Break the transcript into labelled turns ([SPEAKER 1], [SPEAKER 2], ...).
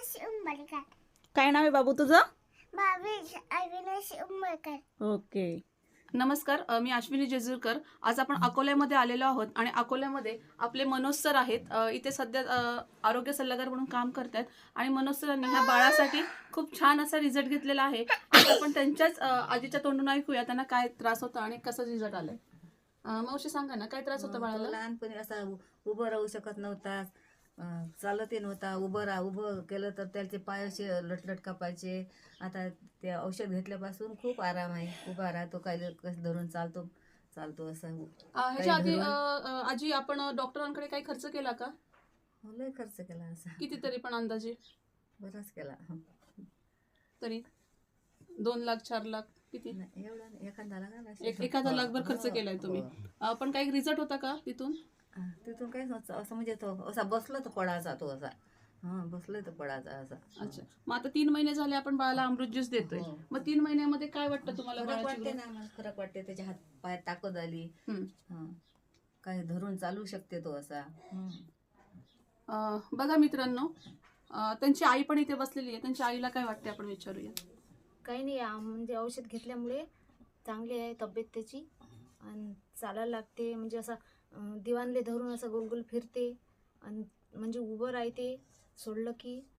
[SPEAKER 1] अविनाश उंबरकर.
[SPEAKER 2] काय नाव आहे बाबू तुझं?
[SPEAKER 1] भावेश अविनाश उंबरकर.
[SPEAKER 2] ओके. नमस्कार, मी अश्विनी जेजुरकर. आज आपण अकोल्यामध्ये आलेलो आहोत आणि अकोल्यामध्ये आपले मनोज सर आहेत. इथे सध्या आरोग्य सल्लागार म्हणून काम करतात आणि मनोज सरांनी ह्या बाळासाठी खूप छान असा रिझल्ट घेतलेला आहे. आज आपण त्यांच्याच आजीच्या तोंडून ऐकूया त्यांना काय त्रास होता आणि कसं रिझल्ट आलाय. मावशी सांगा ना, काय त्रास होता बाळाला?
[SPEAKER 3] लहानपणी असा उभं राहू शकत नव्हता, चालतही नव्हता. उभं केलं तर त्याचे पाय असे लटलट कापायचे. आता ते औषध घेतल्यापासून खूप आराम आहे. उभा राहतो, काही कसं धरून चालतो असं.
[SPEAKER 2] ह्याच्या आधी
[SPEAKER 3] धरून
[SPEAKER 2] आजी आपण डॉक्टरांकडे काही खर्च केला का?
[SPEAKER 3] लय खर्च केला असा,
[SPEAKER 2] कितीतरी पण अंदाजे
[SPEAKER 3] बराच केला.
[SPEAKER 2] तरी 2 लाख 4 लाख किती?
[SPEAKER 3] नाही, एवढा नाही, एखादा लागला असेल.
[SPEAKER 2] एखादा लाखभर खर्च केलाय तुम्ही. पण काही रिझल्ट होता का तिथून?
[SPEAKER 3] तिथून काहीच नव्हतं. असं म्हणजे तो असा बसला तर पडायचा, तो असा बसला तर पडायचा असा.
[SPEAKER 2] अच्छा, मग आता 3 महिने झाले आपण बाळाला अमृत ज्यूस देतोय.
[SPEAKER 3] हो.
[SPEAKER 2] मग 3 महिन्यामध्ये काय वाटतं तुम्हाला
[SPEAKER 3] फरक
[SPEAKER 2] बाळाची
[SPEAKER 3] वाटते
[SPEAKER 2] growth?
[SPEAKER 3] ना, मला फरक वाटते. त्याच्या हात पाय ताकद आली.
[SPEAKER 2] हम्म.
[SPEAKER 3] काही धरून चालू शकते तो असा.
[SPEAKER 2] बघा मित्रांनो, त्यांची आई पण इथे बसलेली आहे. त्यांच्या आईला काय वाटते आपण विचारूया.
[SPEAKER 4] काही नाही, म्हणजे औषध घेतल्यामुळे चांगली आहे तब्येत त्याची. आणि चालायला लागते, म्हणजे असं दिवाणले धरून असं गोल गोल फिरते आणि म्हणजे उभं राहते सोडलं की.